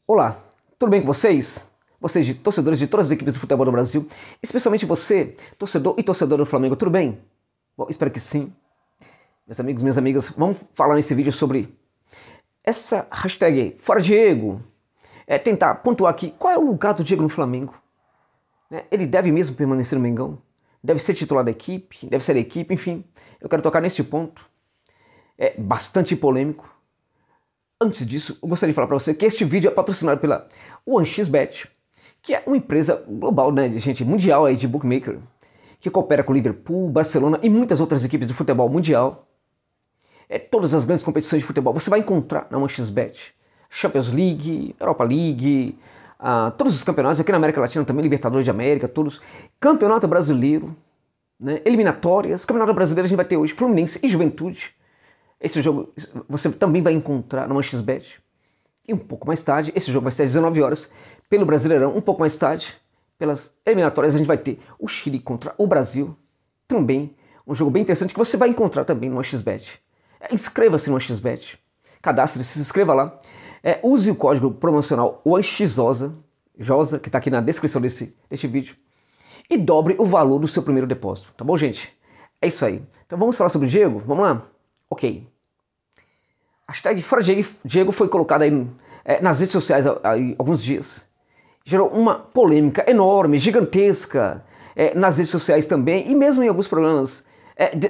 Olá, tudo bem com vocês? Vocês, torcedores de todas as equipes de futebol do Brasil, especialmente você, torcedor e torcedora do Flamengo, tudo bem? Bom, espero que sim. Meus amigos, minhas amigas, vamos falar nesse vídeo sobre essa hashtag Fora Diego. Tentar pontuar aqui qual é o lugar do Diego no Flamengo. Ele deve mesmo permanecer no Mengão? Deve ser titular da equipe? Deve ser da equipe? Enfim, eu quero tocar nesse ponto. É bastante polêmico. Antes disso, eu gostaria de falar para você que este vídeo é patrocinado pela 1xBet, que é uma empresa global, né, gente, mundial aí de bookmaker, que coopera com Liverpool, Barcelona e muitas outras equipes de futebol mundial. Todas as grandes competições de futebol você vai encontrar na 1xBet. Champions League, Europa League, todos os campeonatos, aqui na América Latina também, Libertadores de América, todos. Campeonato Brasileiro, né, eliminatórias. Campeonato Brasileiro a gente vai ter hoje Fluminense e Juventude. Esse jogo você também vai encontrar no 1xBet. E um pouco mais tarde, esse jogo vai ser às 19 horas pelo Brasileirão. Um pouco mais tarde, pelas eliminatórias, a gente vai ter o Chile contra o Brasil. Também um jogo bem interessante que você vai encontrar também no 1xBet. Inscreva-se no 1xBet. Cadastre-se, se inscreva lá. Use o código promocional ONXJOSA, que está aqui na descrição deste vídeo. E dobre o valor do seu primeiro depósito. Tá bom, gente? É isso aí. Então vamos falar sobre o Diego? Vamos lá? Ok. Hashtag Fora Diego foi colocada aí nas redes sociais há alguns dias. Gerou uma polêmica enorme, gigantesca, nas redes sociais também, e mesmo em alguns programas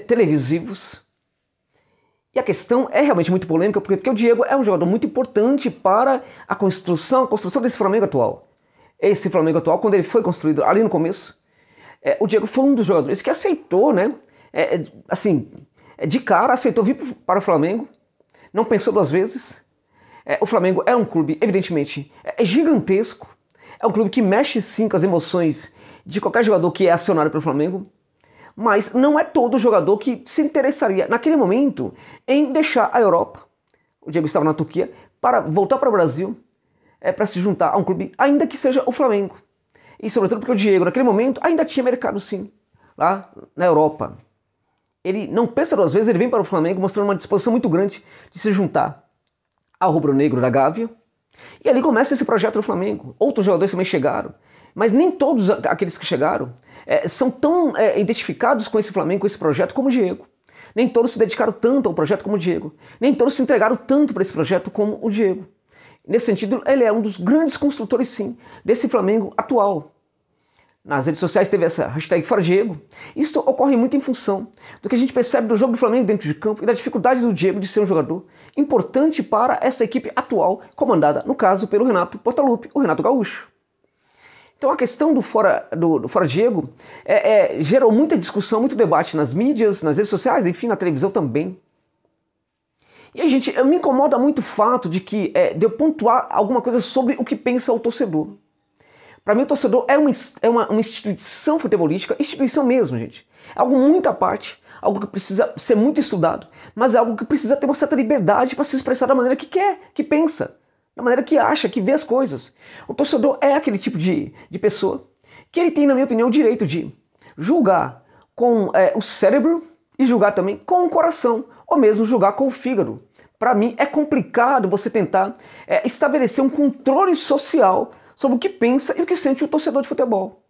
televisivos. E a questão é realmente muito polêmica, porque o Diego é um jogador muito importante para a construção desse Flamengo atual. Esse Flamengo atual, quando ele foi construído ali no começo, o Diego foi um dos jogadores que aceitou, né? De cara, aceitou vir para o Flamengo. Não pensou duas vezes. O Flamengo é um clube, evidentemente, gigantesco. É um clube que mexe sim com as emoções de qualquer jogador que é acionado pelo Flamengo. Mas não é todo jogador que se interessaria, naquele momento, em deixar a Europa. O Diego estava na Turquia para voltar para o Brasil, para se juntar a um clube, ainda que seja o Flamengo. E sobretudo porque o Diego, naquele momento, ainda tinha mercado sim, lá na Europa. Ele não pensa duas vezes, ele vem para o Flamengo mostrando uma disposição muito grande de se juntar ao rubro-negro da Gávea. E ali começa esse projeto do Flamengo. Outros jogadores também chegaram, mas nem todos aqueles que chegaram são tão identificados com esse Flamengo, com esse projeto, como o Diego. Nem todos se dedicaram tanto ao projeto como o Diego. Nem todos se entregaram tanto para esse projeto como o Diego. Nesse sentido, ele é um dos grandes construtores, sim, desse Flamengo atual. Nas redes sociais teve essa hashtag Fora Diego. Isso ocorre muito em função do que a gente percebe do jogo do Flamengo dentro de campo e da dificuldade do Diego de ser um jogador importante para essa equipe atual, comandada, no caso, pelo Renato Portaluppi, o Renato Gaúcho. Então a questão do Fora Diego gerou muita discussão, muito debate nas mídias, nas redes sociais, enfim, na televisão também. E, gente, me incomoda muito o fato de eu pontuar alguma coisa sobre o que pensa o torcedor. Para mim, o torcedor é uma instituição futebolística, instituição mesmo, gente. É algo muito à parte, algo que precisa ser muito estudado, mas é algo que precisa ter uma certa liberdade para se expressar da maneira que quer, que pensa, da maneira que acha, que vê as coisas. O torcedor é aquele tipo de pessoa que ele tem, na minha opinião, o direito de julgar com o cérebro e julgar também com o coração, ou mesmo julgar com o fígado. Para mim, é complicado você tentar estabelecer um controle social sobre o que pensa e o que sente o torcedor de futebol.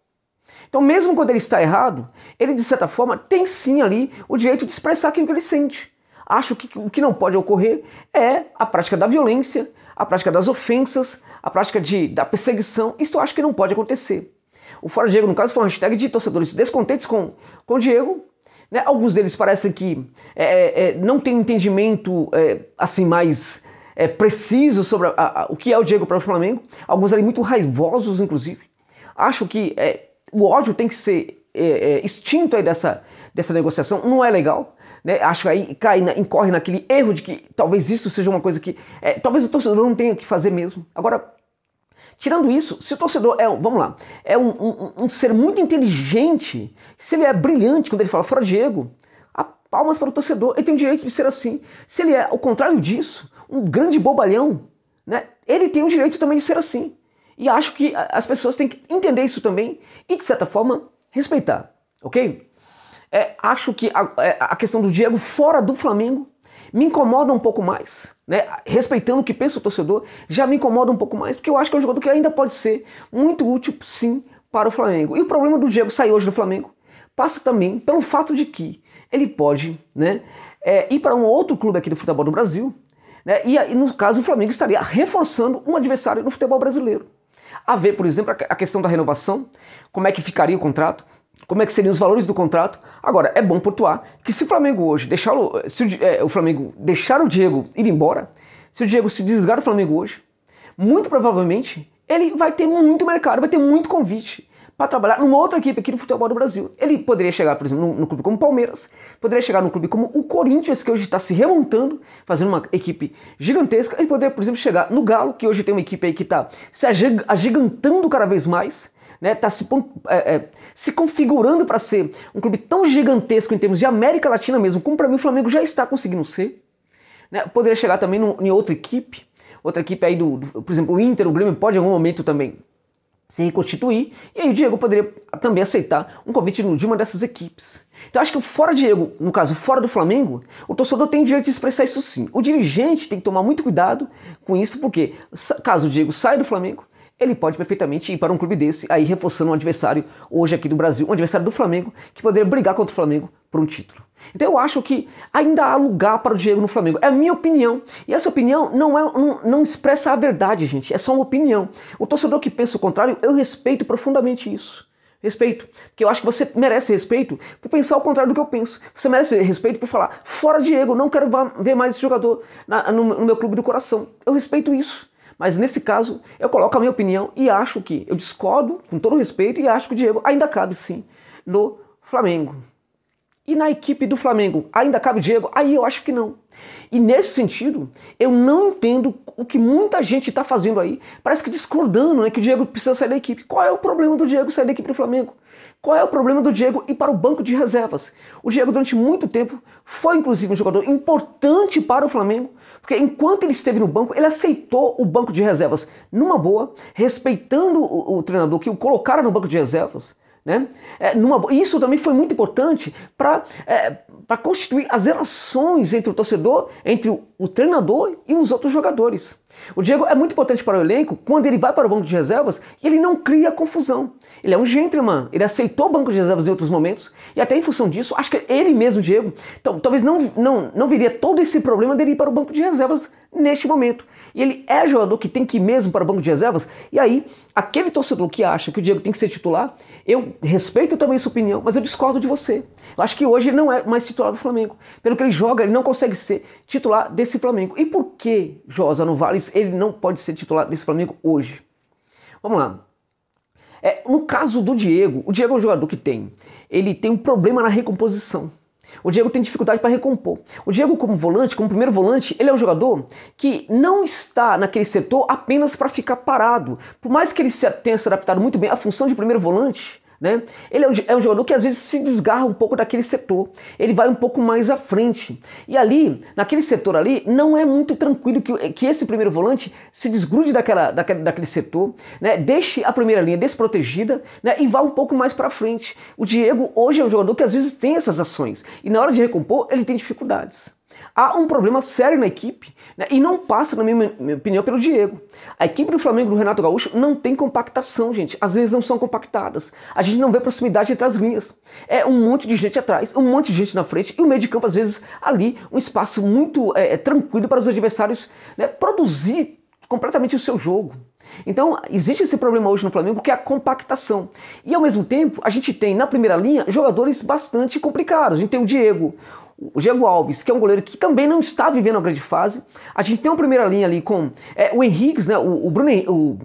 Então, mesmo quando ele está errado, ele, de certa forma, tem sim ali o direito de expressar aquilo que ele sente. Acho que o que não pode ocorrer é a prática da violência, a prática das ofensas, a prática da perseguição. Isso eu acho que não pode acontecer. O Fora Diego, no caso, foi uma hashtag de torcedores descontentes com o Diego. Né? Alguns deles parecem que não têm um entendimento assim mais preciso sobre o que é o Diego para o Flamengo. Alguns ali muito raivosos, inclusive. Acho que o ódio tem que ser extinto aí dessa negociação. Não é legal. Né? Acho que aí incorre naquele erro de que talvez isso seja uma coisa que talvez o torcedor não tenha que fazer mesmo. Agora, tirando isso, se o torcedor vamos lá, é um ser muito inteligente, se ele é brilhante quando ele fala Fora Diego, palmas para o torcedor, ele tem o direito de ser assim. Se ele é, ao contrário disso, um grande bobalhão, né, ele tem o direito também de ser assim. E acho que as pessoas têm que entender isso também e, de certa forma, respeitar, ok? Acho que a questão do Diego fora do Flamengo me incomoda um pouco mais, né? Respeitando o que pensa o torcedor, já me incomoda um pouco mais, porque eu acho que é um jogador que ainda pode ser muito útil, sim, para o Flamengo. E o problema do Diego sair hoje do Flamengo passa também pelo fato de que ele pode, né, ir para um outro clube aqui do futebol do Brasil, né, e no caso o Flamengo estaria reforçando um adversário no futebol brasileiro. A ver, por exemplo, a questão da renovação, como é que ficaria o contrato, como é que seriam os valores do contrato. Agora, é bom pontuar que se o Flamengo hoje o Flamengo deixar o Diego ir embora, se o Diego se desligar do Flamengo hoje, muito provavelmente ele vai ter muito mercado, vai ter muito convite para trabalhar numa outra equipe aqui no futebol do Brasil. Ele poderia chegar, por exemplo, num clube como o Palmeiras, poderia chegar num clube como o Corinthians, que hoje está se remontando, fazendo uma equipe gigantesca. Ele poderia, por exemplo, chegar no Galo, que hoje tem uma equipe aí que está se agigantando cada vez mais, né, está se configurando para ser um clube tão gigantesco em termos de América Latina mesmo, como para mim o Flamengo já está conseguindo ser. Né? Poderia chegar também em outra equipe aí por exemplo, o Inter, o Grêmio pode em algum momento também se reconstituir, e aí o Diego poderia também aceitar um convite de uma dessas equipes. Então acho que fora Diego, no caso fora do Flamengo, o torcedor tem o direito de expressar isso sim. O dirigente tem que tomar muito cuidado com isso, porque caso o Diego saia do Flamengo, ele pode perfeitamente ir para um clube desse, aí reforçando um adversário hoje aqui do Brasil, um adversário do Flamengo, que poderia brigar contra o Flamengo por um título. Então eu acho que ainda há lugar para o Diego no Flamengo. É a minha opinião. E essa opinião não expressa a verdade, gente. É só uma opinião. O torcedor que pensa o contrário, eu respeito profundamente isso. Respeito. Porque eu acho que você merece respeito por pensar o contrário do que eu penso. Você merece respeito por falar, fora Diego, não quero ver mais esse jogador no meu clube do coração. Eu respeito isso. Mas nesse caso, eu coloco a minha opinião e acho que, eu discordo com todo respeito e acho que o Diego ainda cabe sim no Flamengo. E na equipe do Flamengo, ainda cabe o Diego? Aí eu acho que não. E nesse sentido, eu não entendo o que muita gente está fazendo aí. Parece que discordando, né, que o Diego precisa sair da equipe. Qual é o problema do Diego sair da equipe do Flamengo? Qual é o problema do Diego ir para o banco de reservas? O Diego, durante muito tempo, foi inclusive um jogador importante para o Flamengo, porque enquanto ele esteve no banco, ele aceitou o banco de reservas numa boa, respeitando o treinador que o colocara no banco de reservas, né? Isso também foi muito importante para constituir as relações entre o torcedor, entre o treinador e os outros jogadores. O Diego é muito importante para o elenco quando ele vai para o banco de reservas e ele não cria confusão. Ele é um gentleman, ele aceitou o banco de reservas em outros momentos e até em função disso, acho que ele mesmo, Diego, talvez não viria todo esse problema dele ir para o banco de reservas neste momento. E ele é jogador que tem que ir mesmo para o banco de reservas, e aí, aquele torcedor que acha que o Diego tem que ser titular, eu respeito também sua opinião, mas eu discordo de você. Eu acho que hoje ele não é mais titular do Flamengo. Pelo que ele joga, ele não consegue ser titular desse Flamengo. E por que, Josa Novales, ele não pode ser titular desse Flamengo hoje? Vamos lá. No caso do Diego, o Diego é um jogador que ele tem um problema na recomposição. O Diego tem dificuldade para recompor. O Diego, como volante, como primeiro volante, ele é um jogador que não está naquele setor apenas para ficar parado. Por mais que ele tenha se adaptado muito bem à função de primeiro volante, né, ele é um jogador que às vezes se desgarra um pouco daquele setor. Ele vai um pouco mais à frente. E ali, naquele setor ali, não é muito tranquilo que esse primeiro volante se desgrude daquele setor, né, deixe a primeira linha desprotegida, né, e vá um pouco mais para frente. O Diego hoje é um jogador que às vezes tem essas ações. E na hora de recompor, ele tem dificuldades. Há um problema sério na equipe, né, e não passa, na minha opinião, pelo Diego. A equipe do Flamengo do Renato Gaúcho não tem compactação, gente. As linhas não são compactadas. A gente não vê proximidade entre as linhas. É um monte de gente atrás, um monte de gente na frente e o meio de campo, às vezes, ali, um espaço muito tranquilo para os adversários, né, produzir completamente o seu jogo. Então, existe esse problema hoje no Flamengo, que é a compactação. E, ao mesmo tempo, a gente tem, na primeira linha, jogadores bastante complicados. A gente tem o Diego Alves, que é um goleiro que também não está vivendo uma grande fase. A gente tem uma primeira linha ali com o Henrique, né, o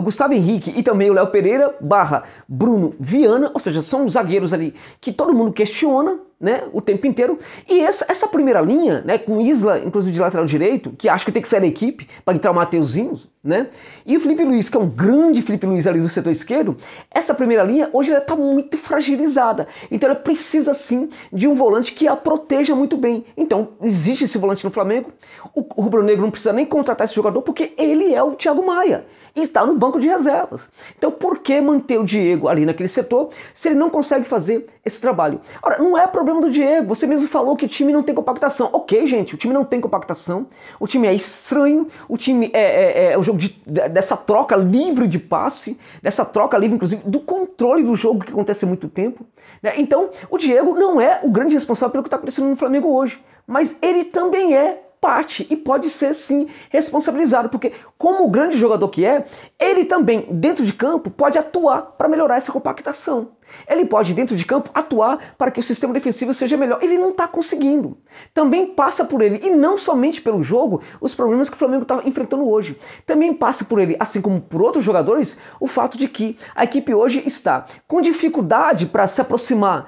Gustavo Henrique e também o Léo Pereira / Bruno Viana, ou seja, são os zagueiros ali que todo mundo questiona, né, o tempo inteiro. E essa primeira linha, né, com Isla, inclusive de lateral direito, que acho que tem que sair da equipe para entrar o Mateuzinho, né? E o Felipe Luiz, que é um grande Felipe Luiz ali do setor esquerdo, essa primeira linha hoje ela está muito fragilizada. Então ela precisa sim de um volante que a proteja muito bem. Então existe esse volante no Flamengo. O rubro-negro não precisa nem contratar esse jogador porque ele é o Thiago Maia e está no banco de reservas. Então por que manter o Diego ali naquele setor se ele não consegue fazer esse trabalho? Ora, não é problema do Diego, você mesmo falou que o time não tem compactação. Ok, gente, o time não tem compactação, o time é estranho, o time é o jogo dessa troca livre de passe, dessa troca livre, inclusive, do controle do jogo que acontece há muito tempo, né? Então, o Diego não é o grande responsável pelo que está acontecendo no Flamengo hoje, mas ele também é parte e pode ser sim responsabilizado, porque como o grande jogador que é, ele também dentro de campo pode atuar para melhorar essa compactação. Ele pode dentro de campo atuar para que o sistema defensivo seja melhor. Ele não está conseguindo. Também passa por ele, e não somente pelo jogo, os problemas que o Flamengo está enfrentando hoje. Também passa por ele, assim como por outros jogadores, o fato de que a equipe hoje está com dificuldade para se aproximar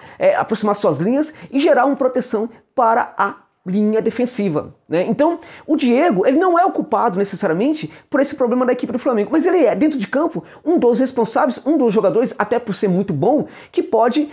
suas linhas e gerar uma proteção para a linha defensiva, né? Então, o Diego, ele não é o culpado necessariamente por esse problema da equipe do Flamengo, mas ele é, dentro de campo, um dos responsáveis, um dos jogadores, até por ser muito bom, que pode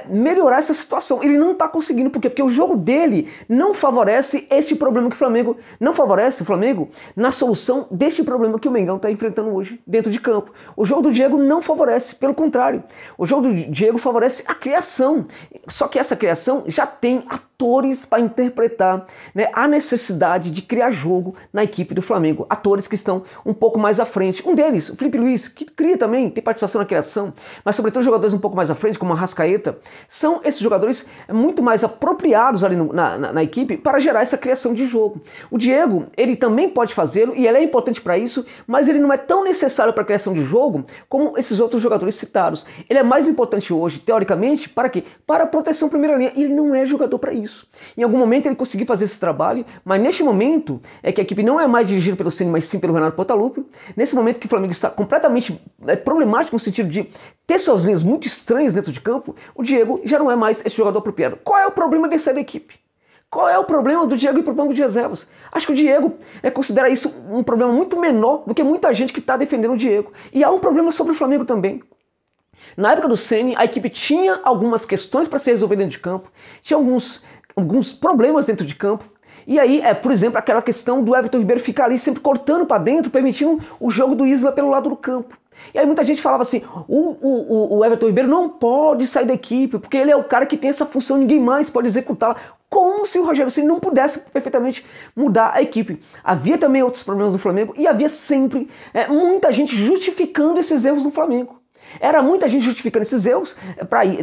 melhorar essa situação. Ele não está conseguindo, por quê? Porque o jogo dele não favorece este problema que o Flamengo, não favorece o Flamengo na solução deste problema que o Mengão está enfrentando hoje dentro de campo. O jogo do Diego não favorece, pelo contrário, o jogo do Diego favorece a criação, só que essa criação já tem atores para interpretar, né, a necessidade de criar jogo na equipe do Flamengo. Atores que estão um pouco mais à frente. Um deles, o Felipe Luiz, que cria também, tem participação na criação, mas sobretudo jogadores um pouco mais à frente, como a Arrascaeta, são esses jogadores muito mais apropriados ali na equipe para gerar essa criação de jogo. O Diego, ele também pode fazê-lo e ele é importante para isso, mas ele não é tão necessário para a criação de jogo como esses outros jogadores citados. Ele é mais importante hoje, teoricamente, para quê? Para a proteção primeira linha, e ele não é jogador para isso. Em algum momento ele conseguiu fazer esse trabalho, mas neste momento é que a equipe não é mais dirigida pelo Ceni, mas sim pelo Renato Portaluppi. Nesse momento que o Flamengo está completamente problemático no sentido de ter suas linhas muito estranhas dentro de campo, o Diego já não é mais esse jogador apropriado. Qual é o problema de sair da equipe? Qual é o problema do Diego ir para o banco de reservas? Acho que o Diego considera isso um problema muito menor do que muita gente que está defendendo o Diego. E há um problema sobre o Flamengo também. Na época do Ceni, a equipe tinha algumas questões para ser resolvidas dentro de campo, tinha alguns problemas dentro de campo. E aí, por exemplo, aquela questão do Everton Ribeiro ficar ali sempre cortando para dentro, permitindo o jogo do Isla pelo lado do campo. E aí muita gente falava assim, o Everton Ribeiro não pode sair da equipe, porque ele é o cara que tem essa função, ninguém mais pode executá-la. Como se o Rogério Ceni não pudesse perfeitamente mudar a equipe. Havia também outros problemas no Flamengo e havia sempre muita gente justificando esses erros no Flamengo. Era muita gente justificando esses erros,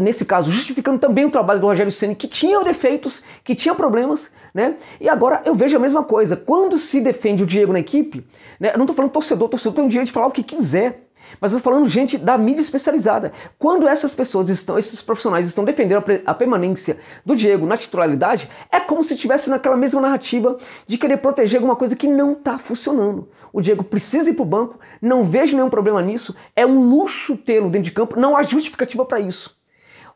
nesse caso, justificando também o trabalho do Rogério Ceni, que tinha defeitos, que tinha problemas, né? E agora eu vejo a mesma coisa. Quando se defende o Diego na equipe, né? Eu não estou falando torcedor tem o direito de falar o que quiser. Mas eu estou falando gente da mídia especializada. Quando essas pessoas esses profissionais estão defendendo a permanência do Diego na titularidade, é como se estivesse naquela mesma narrativa de querer proteger alguma coisa que não está funcionando. O Diego precisa ir para o banco, não vejo nenhum problema nisso, é um luxo tê-lo dentro de campo, não há justificativa para isso.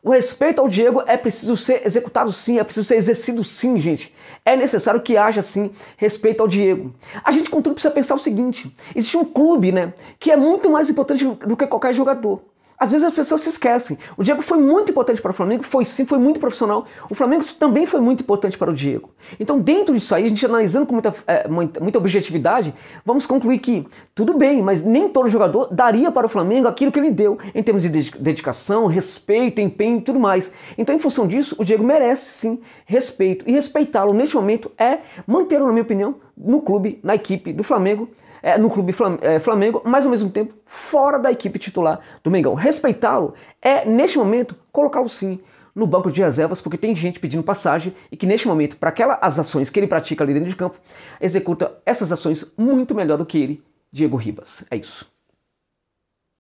O respeito ao Diego é preciso ser executado sim, é preciso ser exercido sim, gente. É necessário que haja sim respeito ao Diego. A gente, contudo, precisa pensar o seguinte: existe um clube, né, que é muito mais importante do que qualquer jogador. Às vezes as pessoas se esquecem. O Diego foi muito importante para o Flamengo, foi sim, foi muito profissional. O Flamengo também foi muito importante para o Diego. Então, dentro disso aí, a gente analisando com muita objetividade, vamos concluir que tudo bem, mas nem todo jogador daria para o Flamengo aquilo que ele deu em termos de dedicação, respeito, empenho e tudo mais. Então, em função disso, o Diego merece sim respeito. E respeitá-lo neste momento é mantê-lo, na minha opinião, no clube, na equipe do Flamengo, no clube Flamengo, mas ao mesmo tempo fora da equipe titular do Mengão. Respeitá-lo é, neste momento, colocá-lo sim no banco de reservas, porque tem gente pedindo passagem e que neste momento, para as ações que ele pratica ali dentro de campo, executa essas ações muito melhor do que ele, Diego Ribas. É isso.